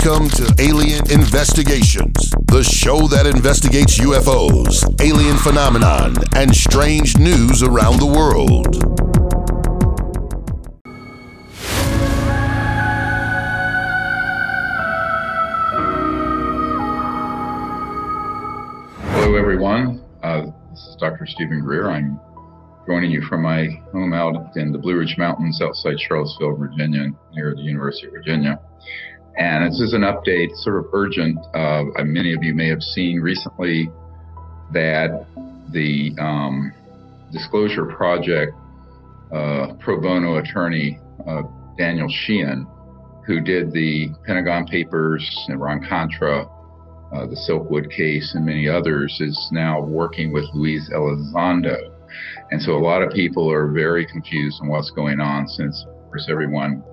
Welcome to Alien Investigations, the show that investigates UFOs, alien phenomenon, and strange news around the world. Hello, everyone. This is Dr. Stephen Greer. I'm joining you from my home out in the Blue Ridge Mountains outside Charlottesville, Virginia, near the University of Virginia. And this is an update, sort of urgent. Many of you may have seen recently that the Disclosure Project pro bono attorney, Daniel Sheehan, who did the Pentagon Papers, Iran-Contra, the Silkwood case, and many others, is now working with Luis Elizondo. And so a lot of people are very confused on what's going on, since, of course, everyone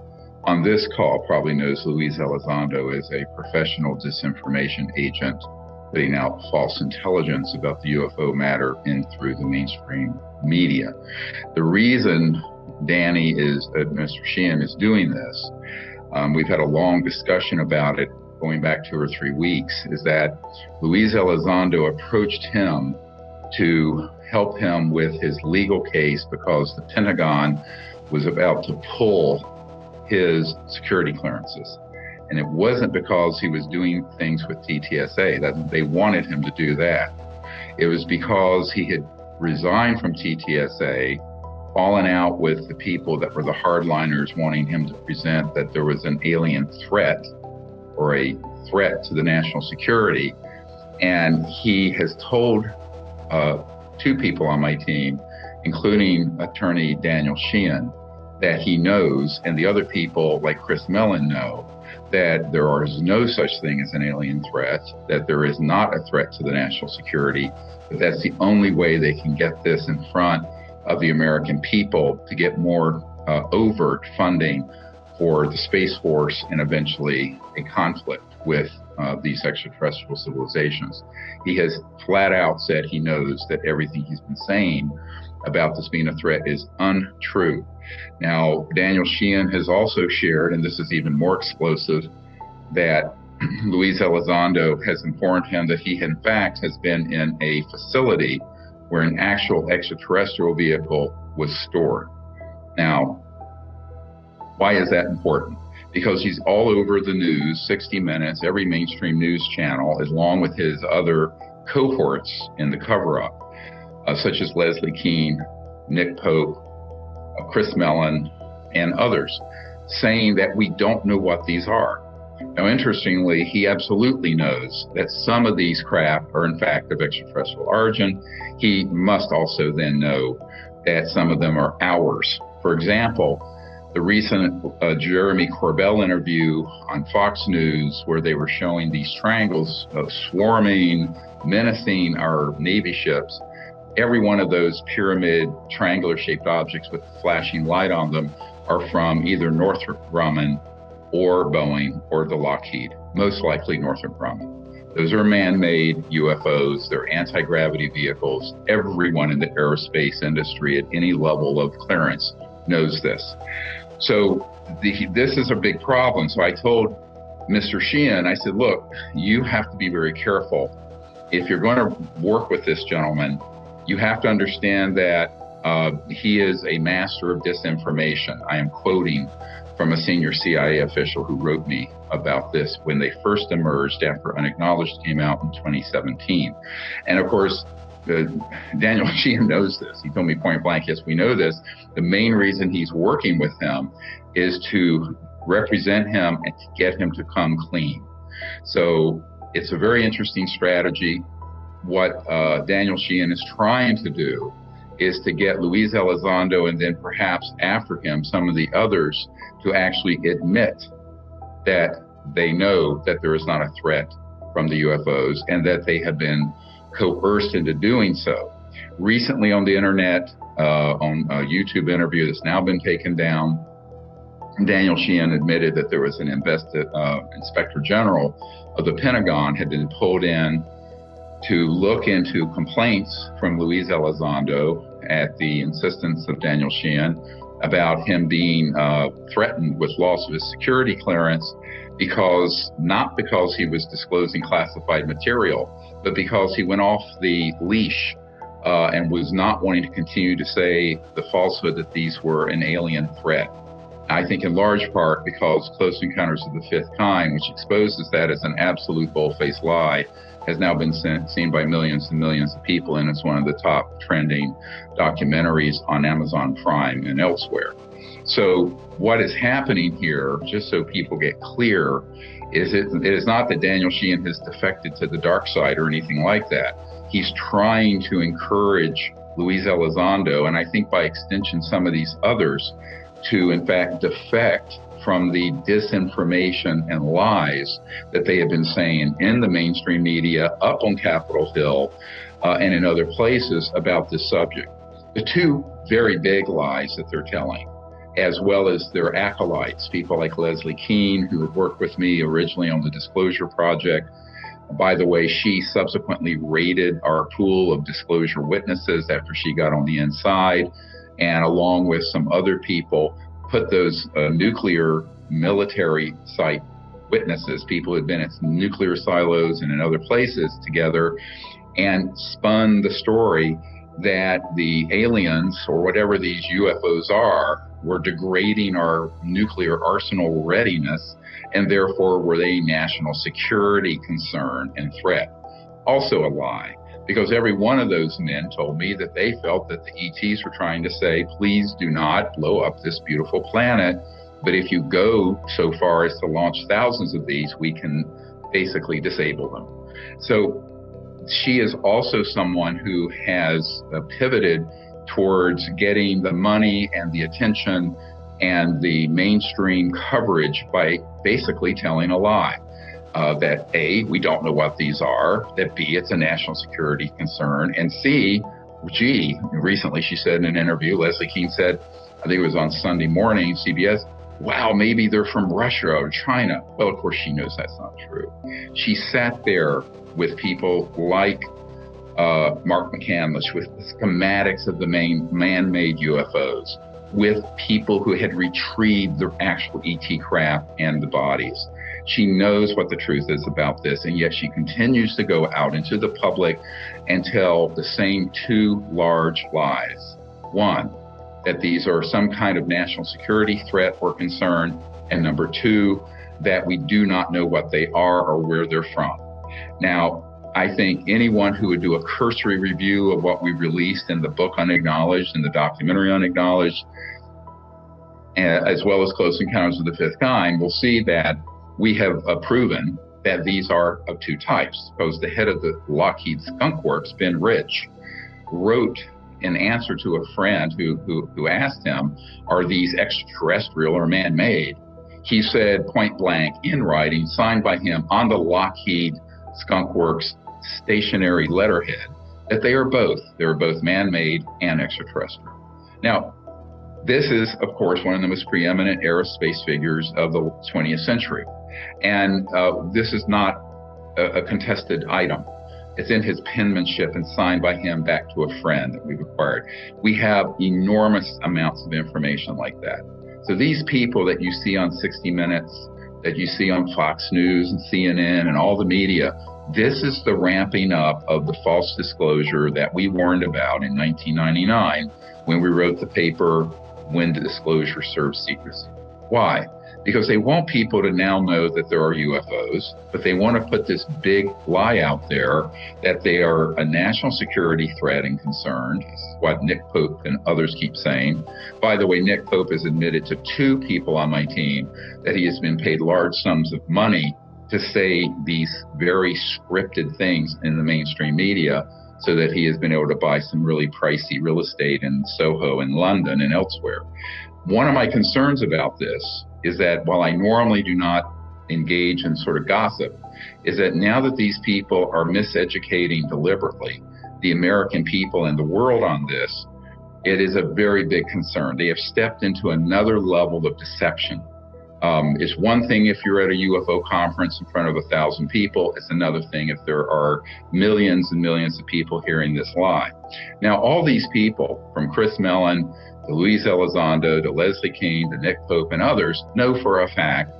on this call probably knows Luis Elizondo is a professional disinformation agent putting out false intelligence about the UFO matter in through the mainstream media. The reason Mr. Sheehan is doing this, we've had a long discussion about it going back 2 or 3 weeks, is that Luis Elizondo approached him to help him with his legal case because the Pentagon was about to pull his security clearances. And it wasn't because he was doing things with TTSA, that they wanted him to do that. It was because he had resigned from TTSA, fallen out with the people that were the hardliners wanting him to present that there was an alien threat or a threat to the national security. And he has told 2 people on my team, including attorney Daniel Sheehan, that he knows, and the other people like Chris Mellon know, that there is no such thing as an alien threat, that there is not a threat to the national security, but that's the only way they can get this in front of the American people to get more overt funding for the Space Force and eventually a conflict with these extraterrestrial civilizations. He has flat out said he knows that everything he's been saying about this being a threat is untrue. Now, Daniel Sheehan has also shared, and this is even more explosive, that Luis Elizondo has informed him that he, in fact, has been in a facility where an actual extraterrestrial vehicle was stored. Now, why is that important? Because he's all over the news, 60 Minutes, every mainstream news channel, along with his other cohorts in the cover-up, such as Leslie Keane, Nick Pope, Chris Mellon, and others, saying that we don't know what these are. Now, interestingly, he absolutely knows that some of these craft are, in fact, of extraterrestrial origin. He must also then know that some of them are ours. For example, the recent Jeremy Corbell interview on Fox News, where they were showing these triangles of swarming, menacing our Navy ships. Every one of those pyramid, triangular-shaped objects with flashing light on them are from either Northrop Grumman or Boeing or the Lockheed, most likely Northrop Grumman. Those are man-made UFOs. They're anti-gravity vehicles. Everyone in the aerospace industry at any level of clearance knows this. So this is a big problem. So I told Mr. Sheehan, I said, look, you have to be very careful. If you're going to work with this gentleman, you have to understand that he is a master of disinformation. I am quoting from a senior CIA official who wrote me about this when they first emerged after Unacknowledged came out in 2017. And of course, Daniel Sheehan knows this. He told me point blank, yes, we know this. The main reason he's working with him is to represent him and to get him to come clean. So it's a very interesting strategy. What Daniel Sheehan is trying to do is to get Luis Elizondo, and then perhaps after him, some of the others, to actually admit that they know that there is not a threat from the UFOs and that they have been coerced into doing so. Recently on the internet, on a YouTube interview that's now been taken down, Daniel Sheehan admitted that there was an Inspector General of the Pentagon had been pulled in to look into complaints from Luis Elizondo at the insistence of Daniel Sheehan about him being threatened with loss of his security clearance not because he was disclosing classified material, but because he went off the leash and was not wanting to continue to say the falsehood that these were an alien threat. I think in large part because Close Encounters of the Fifth Kind, which exposes that as an absolute bold-faced lie, has now been seen by millions and millions of people, and it's one of the top trending documentaries on Amazon Prime and elsewhere. So what is happening here, just so people get clear, is it is not that Daniel Sheehan has defected to the dark side or anything like that. He's trying to encourage Luis Elizondo, and I think by extension some of these others, to in fact defect from the disinformation and lies that they have been saying in the mainstream media, up on Capitol Hill, and in other places about this subject. The two very big lies that they're telling, as well as their acolytes, people like Leslie Kean, who had worked with me originally on the Disclosure Project. By the way, she subsequently raided our pool of disclosure witnesses after she got on the inside, and along with some other people, put those nuclear military site witnesses, people who had been at nuclear silos and in other places, together, and spun the story that the aliens, or whatever these UFOs are, were degrading our nuclear arsenal readiness, and therefore were they a national security concern and threat. Also a lie, because every one of those men told me that they felt that the ETs were trying to say, please do not blow up this beautiful planet, but if you go so far as to launch thousands of these, we can basically disable them. So she is also someone who has pivoted towards getting the money and the attention and the mainstream coverage by basically telling a lie. That A, we don't know what these are, that B, it's a national security concern, and C, G, recently she said in an interview, Leslie Kean said, I think it was on Sunday morning, CBS, wow, maybe they're from Russia or China. Well, of course she knows that's not true. She sat there with people like Mark McCandless, with the schematics of the man-made UFOs, with people who had retrieved the actual ET craft and the bodies. She knows what the truth is about this, and yet she continues to go out into the public and tell the same two large lies. One, that these are some kind of national security threat or concern, and number two, that we do not know what they are or where they're from. Now, I think anyone who would do a cursory review of what we released in the book Unacknowledged and the documentary Unacknowledged, as well as Close Encounters of the Fifth Kind, will see that we have proven that these are of two types. Because the head of the Lockheed Skunk Works, Ben Rich, wrote in answer to a friend who asked him, are these extraterrestrial or man-made? He said point blank in writing, signed by him on the Lockheed Skunk Works stationary letterhead, that they are both. They're both man-made and extraterrestrial. Now, this is, of course, one of the most preeminent aerospace figures of the 20th century. And this is not a contested item. It's in his penmanship and signed by him back to a friend that we've acquired. We have enormous amounts of information like that. So these people that you see on 60 Minutes, that you see on Fox News and CNN and all the media, this is the ramping up of the false disclosure that we warned about in 1999 when we wrote the paper, When Disclosure Serves Secrecy. Why? Because they want people to now know that there are UFOs, but they want to put this big lie out there that they are a national security threat and concern. This is what Nick Pope and others keep saying. By the way, Nick Pope has admitted to two people on my team that he has been paid large sums of money to say these very scripted things in the mainstream media, so that he has been able to buy some really pricey real estate in Soho and London and elsewhere. One of my concerns about this is that while I normally do not engage in sort of gossip, is that now that these people are miseducating deliberately the American people and the world on this, it is a very big concern. They have stepped into another level of deception. It's one thing if you're at a UFO conference in front of 1,000 people. It's another thing if there are millions and millions of people hearing this lie. Now, all these people, from Chris Mellon to Luis Elizondo to Leslie Kean to Nick Pope and others, know for a fact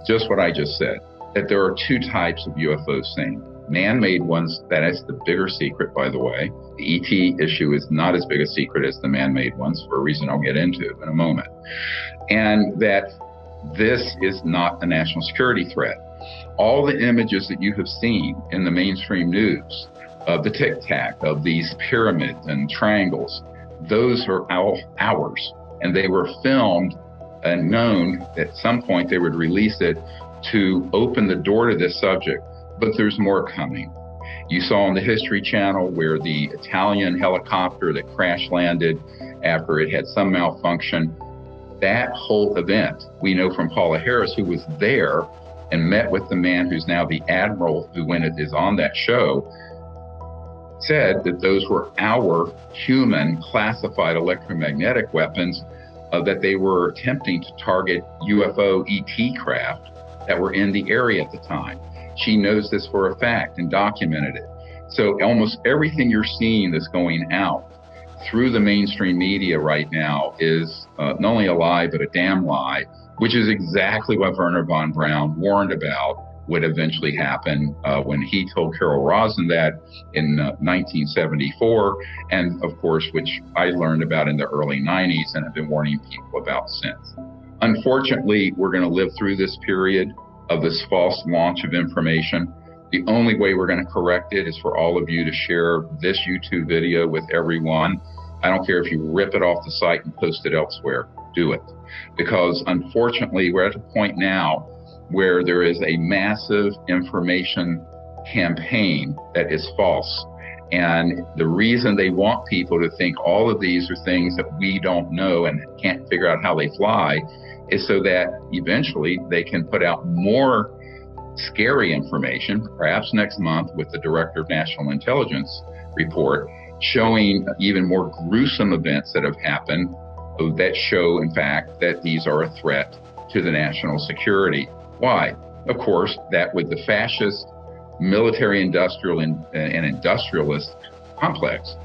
just what I just said, that there are two types of UFOs seen. Man-made ones, that is the bigger secret, by the way. The ET issue is not as big a secret as the man-made ones, for a reason I'll get into in a moment. And that this is not a national security threat. All the images that you have seen in the mainstream news of the tic-tac, of these pyramids and triangles, those are ours. And they were filmed and known at some point they would release it to open the door to this subject. But there's more coming. You saw on the History Channel where the Italian helicopter that crash landed after it had some malfunction, that whole event, we know from Paula Harris, who was there and met with the man who's now the admiral who is on that show, said that those were our human classified electromagnetic weapons that they were attempting to target UFO ET craft that were in the area at the time. She knows this for a fact and documented it. So almost everything you're seeing that's going out through the mainstream media right now is not only a lie, but a damn lie, which is exactly what Werner von Braun warned about would eventually happen when he told Carol Rosin that in 1974, and of course, which I learned about in the early 90s and have been warning people about since. Unfortunately, we're going to live through this period of this false launch of information. The only way we're going to correct it is for all of you to share this YouTube video with everyone. I don't care if you rip it off the site and post it elsewhere, do it. Because unfortunately, we're at a point now where there is a massive information campaign that is false. And the reason they want people to think all of these are things that we don't know and can't figure out how they fly is so that eventually they can put out more scary information, perhaps next month with the Director of National Intelligence report, showing even more gruesome events that have happened that show, in fact, that these are a threat to the national security. Why? Of course, that with the fascist military industrial and industrialist complex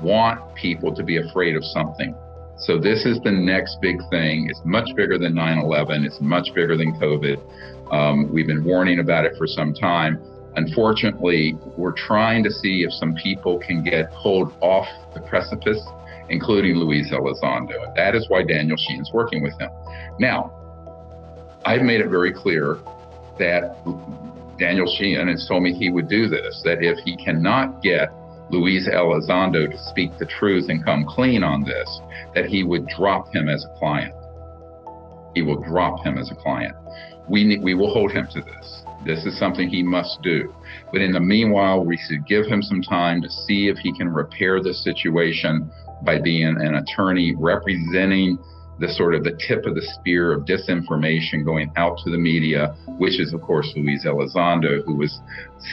want people to be afraid of something. So this is the next big thing. It's much bigger than 9/11. It's much bigger than COVID. We've been warning about it for some time. Unfortunately, we're trying to see if some people can get pulled off the precipice, including Luis Elizondo. And that is why Daniel Sheehan's working with him. Now, I've made it very clear that Daniel Sheehan has told me he would do this, that if he cannot get Luis Elizondo to speak the truth and come clean on this, that he would drop him as a client. He will drop him as a client. We will hold him to this. This is something he must do. But in the meanwhile, we should give him some time to see if he can repair this situation by being an attorney representing the sort of the tip of the spear of disinformation going out to the media, which is, of course, Luis Elizondo, who was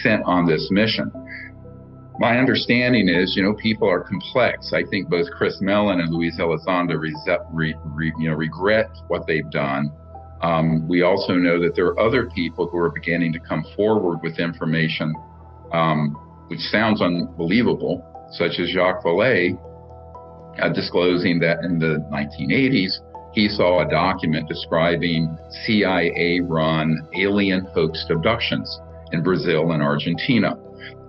sent on this mission. My understanding is, people are complex. I think both Chris Mellon and Luis Elizondo regret what they've done. We also know that there are other people who are beginning to come forward with information, which sounds unbelievable, such as Jacques Vallée, disclosing that in the 1980s, he saw a document describing CIA-run alien hoax abductions in Brazil and Argentina.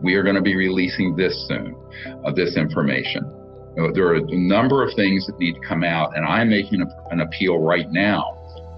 We are going to be releasing this soon, this information. There are a number of things that need to come out, and I'm making an appeal right now.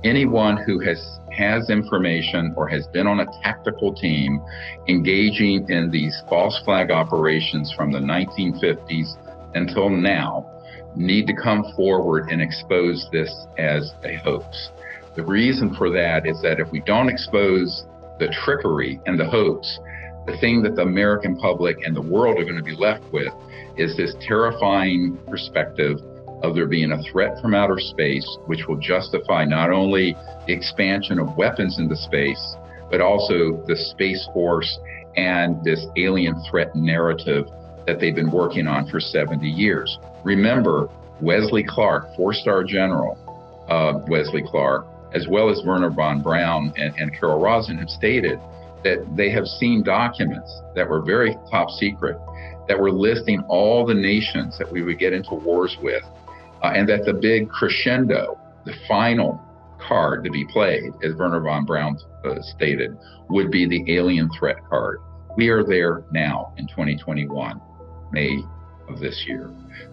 Anyone who has information or has been on a tactical team engaging in these false flag operations from the 1950s until now need to come forward and expose this as a hoax. The reason for that is that if we don't expose the trickery and the hoax, the thing that the American public and the world are going to be left with is this terrifying perspective of there being a threat from outer space, which will justify not only the expansion of weapons into space, but also the Space Force and this alien threat narrative that they've been working on for 70 years. Remember, Wesley Clark, four-star general Wesley Clark, as well as Werner von Braun and Carol Rosin have stated that they have seen documents that were very top secret, that were listing all the nations that we would get into wars with, and that the big crescendo, the final card to be played, as Werner von Braun stated, would be the alien threat card. We are there now in 2021, May of this year.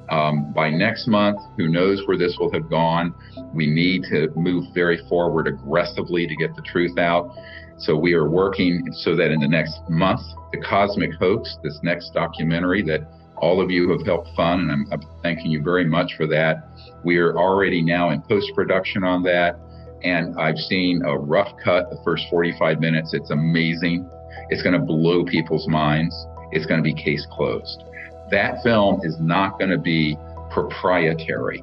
By next month, who knows where this will have gone. We need to move very forward aggressively to get the truth out. So we are working so that in the next month, The Cosmic Hoax, this next documentary that all of you have helped fund, and I'm thanking you very much for that. We are already now in post-production on that, and I've seen a rough cut the first 45 minutes. It's amazing. It's going to blow people's minds. It's going to be case closed. That film is not going to be proprietary.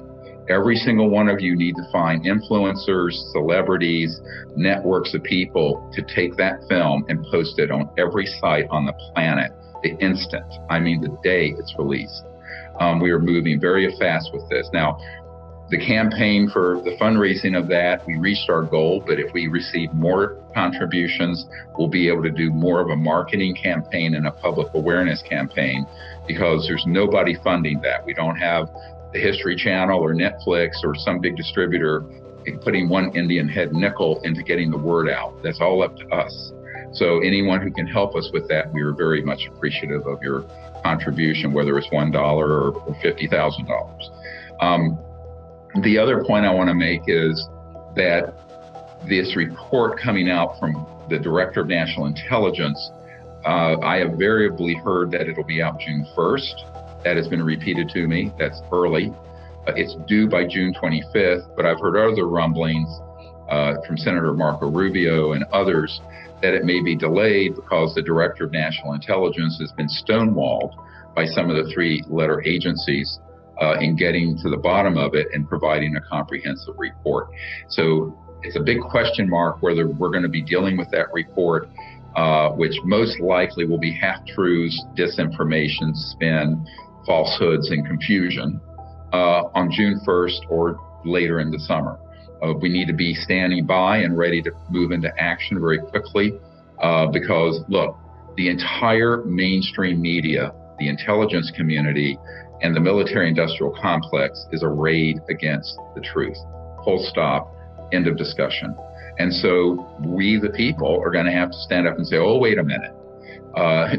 Every single one of you need to find influencers, celebrities, networks of people to take that film and post it on every site on the planet the instant, the day it's released. We are moving very fast with this. Now, the campaign for the fundraising of that, we reached our goal, but if we receive more contributions, we'll be able to do more of a marketing campaign and a public awareness campaign, because there's nobody funding that. We don't have the History Channel or Netflix or some big distributor putting one Indian head nickel into getting the word out. That's all up to us. So anyone who can help us with that, we are very much appreciative of your contribution, whether it's $1 or $50,000. The other point I want to make is that this report coming out from the Director of National Intelligence, I have variably heard that it'll be out June 1st. That has been repeated to me. That's early. It's due by June 25th, but I've heard other rumblings from Senator Marco Rubio and others that it may be delayed because the Director of National Intelligence has been stonewalled by some of the three-letter agencies in getting to the bottom of it and providing a comprehensive report. So it's a big question mark whether we're going to be dealing with that report, which most likely will be half-truths, disinformation, spin, falsehoods, and confusion on June 1st or later in the summer. We need to be standing by and ready to move into action very quickly because, look, the entire mainstream media, the intelligence community, and the military-industrial complex is arrayed against the truth. Full stop, end of discussion. And so we, the people, are going to have to stand up and say, oh, wait a minute.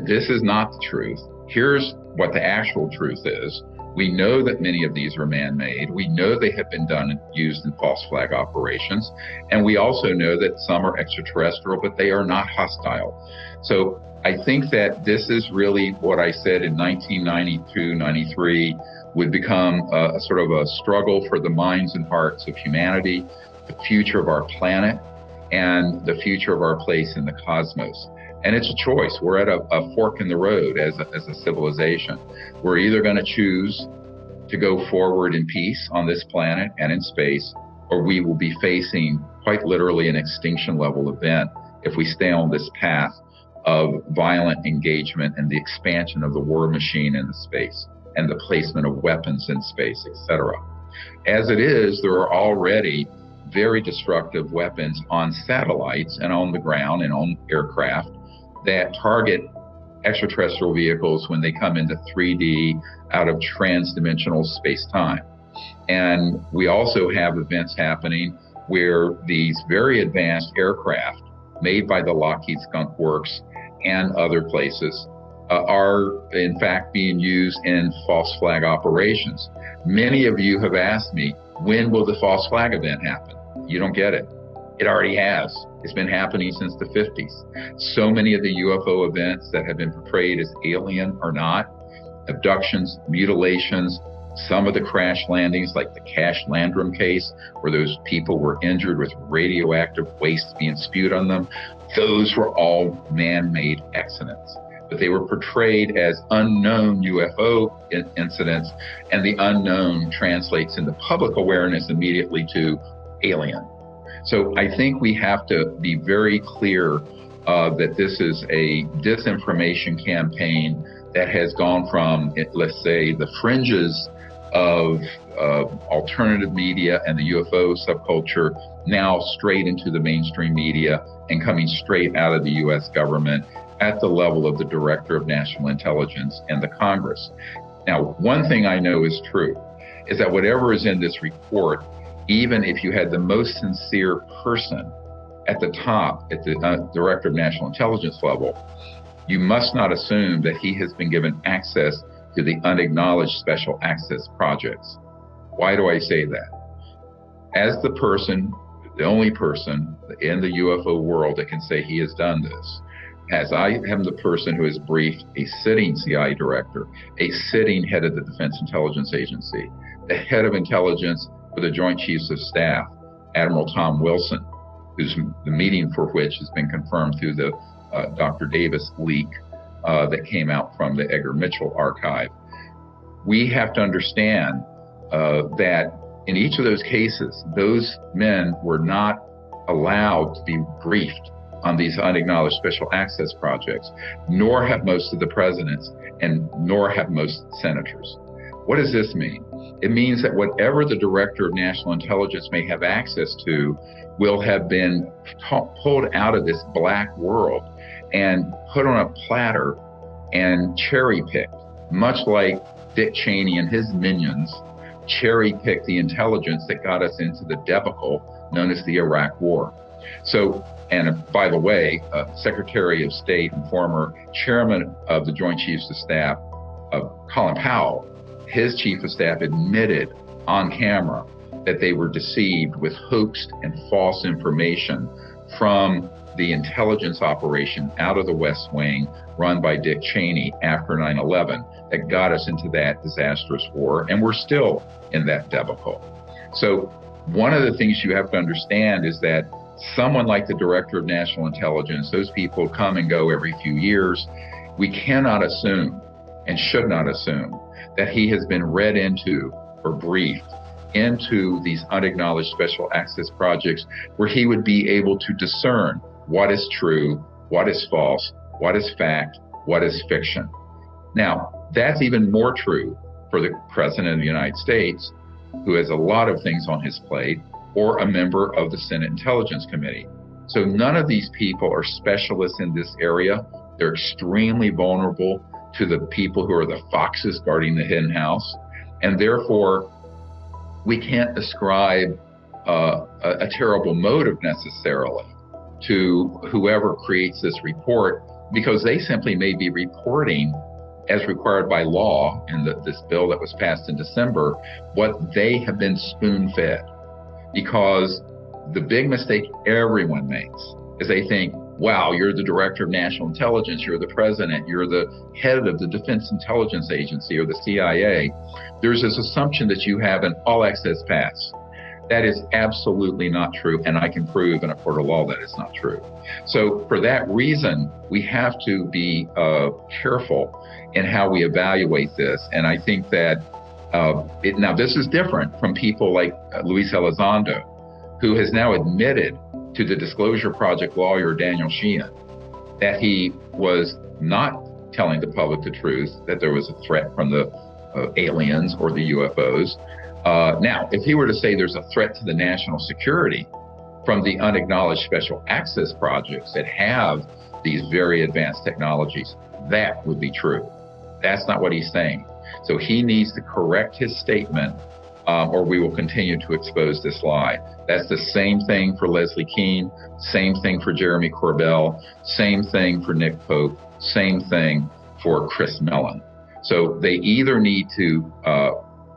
This is not the truth. Here's what the actual truth is. We know that many of these are man-made. We know they have been done and used in false flag operations. And we also know that some are extraterrestrial, but they are not hostile. So I think that this is really what I said in 1992, 93 would become a sort of a struggle for the minds and hearts of humanity, the future of our planet, and the future of our place in the cosmos. And it's a choice. We're at a fork in the road as a civilization. We're either going to choose to go forward in peace on this planet and in space, or we will be facing quite literally an extinction level event if we stay on this path of violent engagement and the expansion of the war machine in the space and the placement of weapons in space, etc. As it is, there are already very destructive weapons on satellites and on the ground and on aircraft that target extraterrestrial vehicles when they come into 3D out of trans-dimensional space-time. And we also have events happening where these very advanced aircraft made by the Lockheed Skunk Works and other places are in fact being used in false flag operations. Many of you have asked me, when will the false flag event happen? You don't get it. It already has. It's been happening since the 50s. So many of the UFO events that have been portrayed as alien are not. Abductions, mutilations, some of the crash landings, like the Cash Landrum case, where those people were injured with radioactive waste being spewed on them, those were all man-made accidents. But they were portrayed as unknown UFO incidents, and the unknown translates into public awareness immediately to alien. So I think we have to be very clear that this is a disinformation campaign that has gone from, let's say, the fringes of alternative media and the UFO subculture now straight into the mainstream media and coming straight out of the U.S. government at the level of the Director of National Intelligence and the Congress. Now, one thing I know is true is that whatever is in this report even if you had the most sincere person at the top, at the Director of National Intelligence level, you must not assume that he has been given access to the unacknowledged special access projects. Why do I say that? As the person, the only person in the UFO world that can say he has done this, as I am the person who has briefed a sitting CIA director, a sitting head of the Defense Intelligence Agency, the head of intelligence for the Joint Chiefs of Staff, Admiral Tom Wilson, who's the meeting for which has been confirmed through the Dr. Davis leak that came out from the Edgar Mitchell archive. We have to understand that in each of those cases, those men were not allowed to be briefed on these unacknowledged special access projects, nor have most of the presidents, and nor have most senators. What does this mean? It means that whatever the Director of National Intelligence may have access to will have been pulled out of this black world and put on a platter and cherry-picked, much like Dick Cheney and his minions cherry-picked the intelligence that got us into the debacle known as the Iraq War. So, and by the way, Secretary of State and former Chairman of the Joint Chiefs of Staff, Colin Powell, his Chief of Staff admitted on camera that they were deceived with hoaxed and false information from the intelligence operation out of the West Wing run by Dick Cheney after 9/11 that got us into that disastrous war, and we're still in that debacle. So one of the things you have to understand is that someone like the Director of National Intelligence, those people come and go every few years. We cannot assume and should not assume that he has been read into or briefed into these unacknowledged special access projects where he would be able to discern what is true, what is false, what is fact, what is fiction. Now, that's even more true for the President of the United States, who has a lot of things on his plate, or a member of the Senate Intelligence Committee. So none of these people are specialists in this area. They're extremely vulnerable to the people who are the foxes guarding the hen house. And therefore, we can't ascribe a terrible motive necessarily to whoever creates this report, because they simply may be reporting, as required by law in this bill that was passed in December, what they have been spoon-fed. Because the big mistake everyone makes is they think, wow, you're the Director of National Intelligence, you're the President, you're the head of the Defense Intelligence Agency or the CIA. There's this assumption that you have an all-access pass. That is absolutely not true, and I can prove in a court of law that it's not true. So for that reason, we have to be careful in how we evaluate this. And I think that now this is different from people like Luis Elizondo, who has now admitted to the Disclosure Project lawyer Daniel Sheehan that he was not telling the public the truth, that there was a threat from the aliens or the UFOs. Now, if he were to say there's a threat to the national security from the unacknowledged special access projects that have these very advanced technologies, that would be true. That's not what he's saying. So he needs to correct his statement, or we will continue to expose this lie. That's the same thing for Leslie Kean, same thing for Jeremy Corbell, same thing for Nick Pope, same thing for Chris Mellon. So they either need to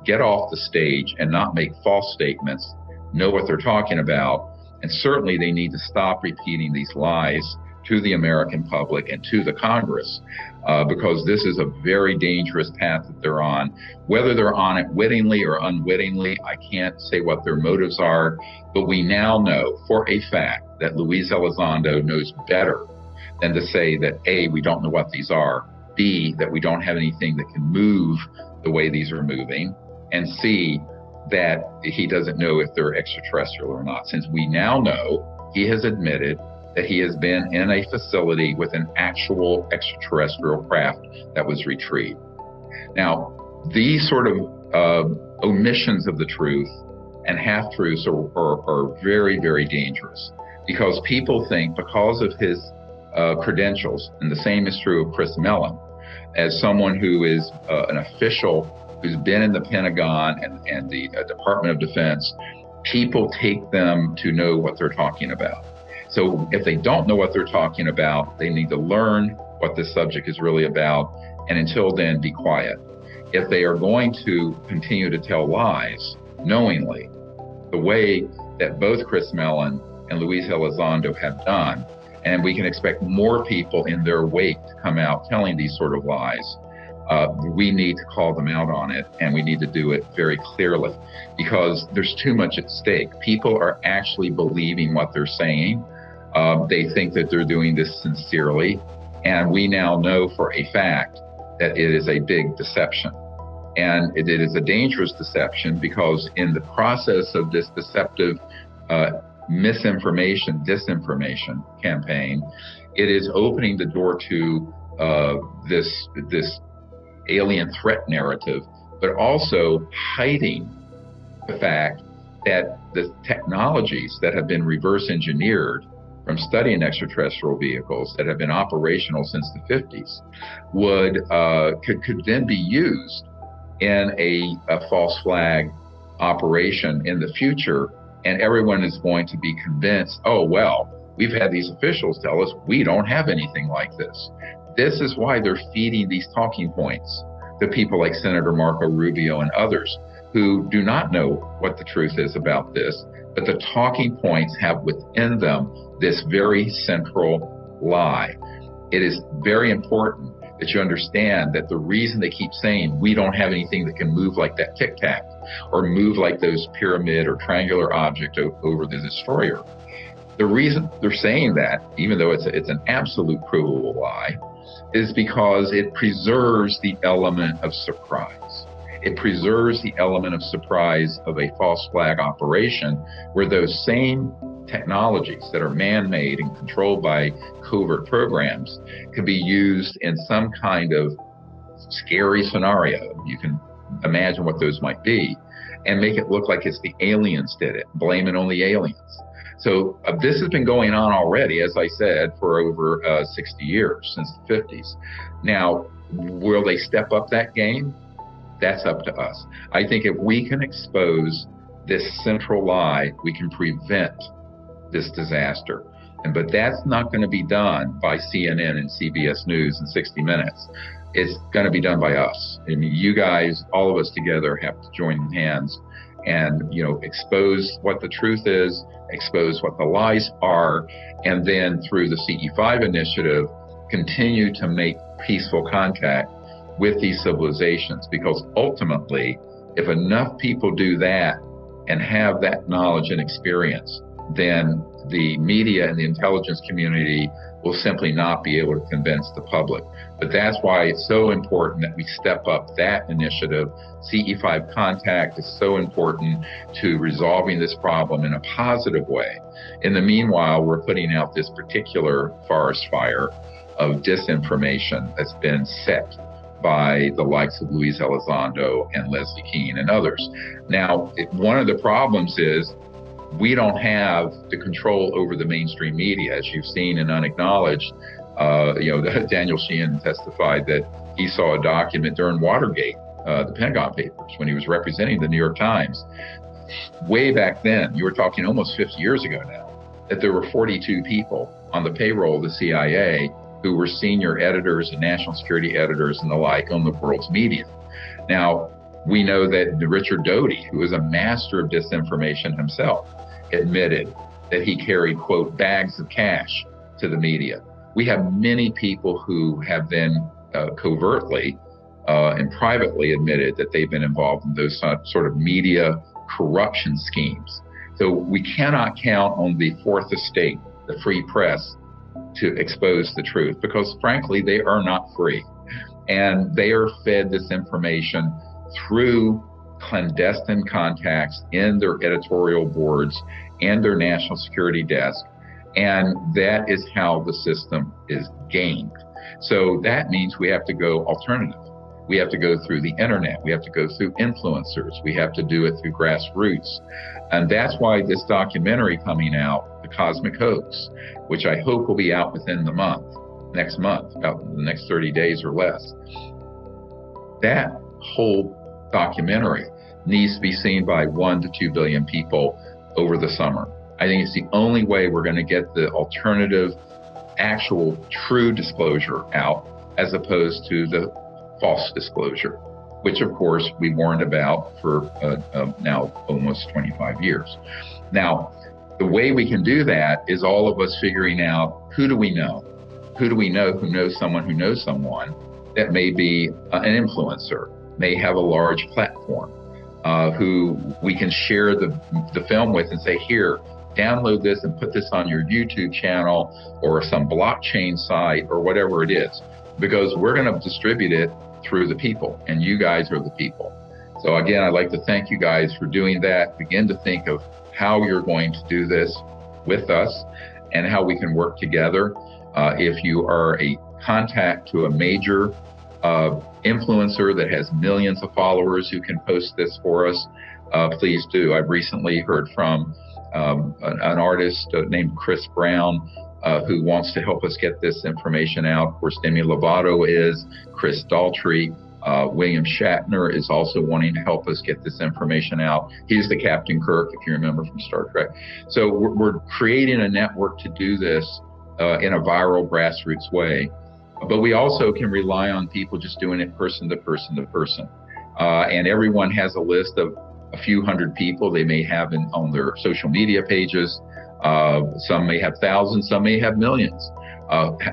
get off the stage and not make false statements, know what they're talking about, and certainly they need to stop repeating these lies to the American public and to the Congress, because this is a very dangerous path that they're on. Whether they're on it wittingly or unwittingly, I can't say what their motives are, but we now know for a fact that Luis Elizondo knows better than to say that A, we don't know what these are, B, that we don't have anything that can move the way these are moving, and C, that he doesn't know if they're extraterrestrial or not. Since we now know, he has admitted that he has been in a facility with an actual extraterrestrial craft that was retrieved. Now, these sort of omissions of the truth and half-truths are very, very dangerous, because people think because of his credentials, and the same is true of Chris Mellon, as someone who is an official who's been in the Pentagon and the Department of Defense people take them to know what they're talking about. So if they don't know what they're talking about, they need to learn what this subject is really about, and until then, be quiet. If they are going to continue to tell lies knowingly, the way that both Chris Mellon and Luis Elizondo have done, and we can expect more people in their wake to come out telling these sort of lies, we need to call them out on it, and we need to do it very clearly, because there's too much at stake. People are actually believing what they're saying. They think that they're doing this sincerely, and we now know for a fact that it is a big deception. And it is a dangerous deception, because in the process of this deceptive misinformation, disinformation campaign, it is opening the door to this alien threat narrative, but also hiding the fact that the technologies that have been reverse engineered from studying extraterrestrial vehicles that have been operational since the 50s could then be used in a false flag operation in the future, and everyone is going to be convinced, oh, well, we've had these officials tell us we don't have anything like this. This is why they're feeding these talking points to people like Senator Marco Rubio and others who do not know what the truth is about this, but the talking points have within them this very central lie. It is very important that you understand that the reason they keep saying we don't have anything that can move like that Tic Tac or move like those pyramid or triangular object over the destroyer, the reason they're saying that, even though it's an absolute provable lie, is because it preserves the element of surprise. It preserves the element of surprise of a false flag operation where those same technologies that are man-made and controlled by covert programs can be used in some kind of scary scenario. You can imagine what those might be, and make it look like it's the aliens did it, blame it on the aliens. So this has been going on already, as I said, for over 60 years, since the 50s. Now, will they step up that game? That's up to us. I think if we can expose this central lie, we can prevent this disaster. But that's not going to be done by CNN and CBS News and 60 Minutes. It's going to be done by us. I mean, you guys, all of us together, have to join hands and, expose what the truth is, expose what the lies are, and then through the CE5 initiative, continue to make peaceful contact with these civilizations. Because ultimately, if enough people do that and have that knowledge and experience, then the media and the intelligence community will simply not be able to convince the public. But that's why it's so important that we step up that initiative. CE5 contact is so important to resolving this problem in a positive way. In the meanwhile, we're putting out this particular forest fire of disinformation that's been set by the likes of Luis Elizondo and Leslie Kean and others. Now, one of the problems is we don't have the control over the mainstream media, as you've seen and unacknowledged. Daniel Sheehan testified that he saw a document during Watergate, the Pentagon Papers, when he was representing the New York Times. Way back then, you were talking almost 50 years ago now, that there were 42 people on the payroll of the CIA who were senior editors and national security editors and the like on the world's media. Now, we know that Richard Doty, who is a master of disinformation himself, admitted that he carried, quote, bags of cash to the media. We have many people who have then covertly and privately admitted that they've been involved in those sort of media corruption schemes. So we cannot count on the fourth estate, the free press, to expose the truth, because frankly, they are not free. And they are fed this information through clandestine contacts in their editorial boards and their national security desk. And that is how the system is gamed. So that means we have to go alternative. We have to go through the internet. We have to go through influencers. We have to do it through grassroots. And that's why this documentary coming out, The Cosmic Hoax, which I hope will be out within next month, about the next 30 days or less. That whole documentary needs to be seen by 1 to 2 billion people over the summer. I think it's the only way we're going to get the alternative, actual, true disclosure out, as opposed to the false disclosure, which of course we warned about for now almost 25 years. Now, the way we can do that is all of us figuring out, who do we know? Who do we know who knows someone that may be an influencer, may have a large platform, who we can share the film with and say, here, download this and put this on your YouTube channel or some blockchain site or whatever it is, because we're going to distribute it through the people, and you guys are the people. So again, I'd like to thank you guys for doing that. Begin to think of how you're going to do this with us and how we can work together. If you are a contact to a major influencer that has millions of followers who can post this for us, please do. I've recently heard from an artist named Chris Brown, who wants to help us get this information out. Of course, Demi Lovato is, Chris Daltrey, William Shatner is also wanting to help us get this information out. He's the Captain Kirk, if you remember from Star Trek. So we're creating a network to do this in a viral, grassroots way. But we also can rely on people just doing it person to person to person. And everyone has a list of a few hundred people they may have on their social media pages. Some may have thousands, some may have millions.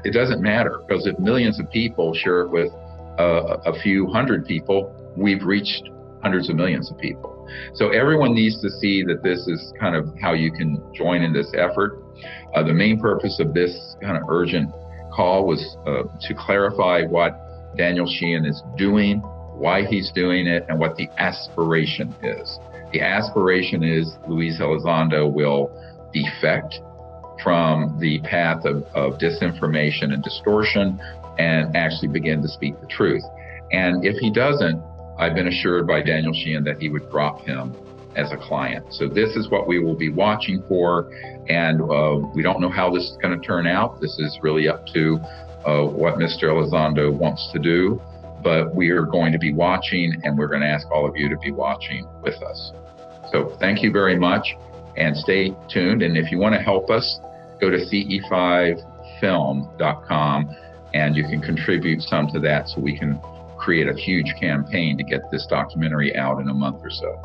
It doesn't matter, because if millions of people share it with a few hundred people, we've reached hundreds of millions of people. So everyone needs to see that this is kind of how you can join in this effort. The main purpose of this kind of urgent call was to clarify what Daniel Sheehan is doing, why he's doing it, and what the aspiration is. The aspiration is Luis Elizondo will defect from the path of disinformation and distortion and actually begin to speak the truth. And if he doesn't, I've been assured by Daniel Sheehan that he would drop him as a client. So this is what we will be watching for, and we don't know how this is going to turn out. This is really up to what Mr. Elizondo wants to do, but we are going to be watching, and we're going to ask all of you to be watching with us. So thank you very much, and stay tuned. And if you want to help us, go to ce5film.com, and you can contribute some to that so we can create a huge campaign to get this documentary out in a month or so.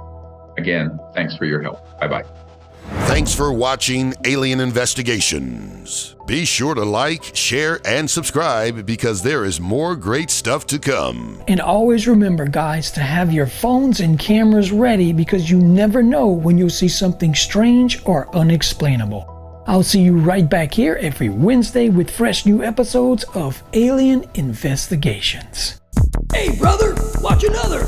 Again, thanks for your help. Bye-bye. Thanks for watching Alien Investigations. Be sure to like, share, and subscribe, because there is more great stuff to come. And always remember, guys, to have your phones and cameras ready, because you never know when you'll see something strange or unexplainable. I'll see you right back here every Wednesday with fresh new episodes of Alien Investigations. Hey, brother, watch another!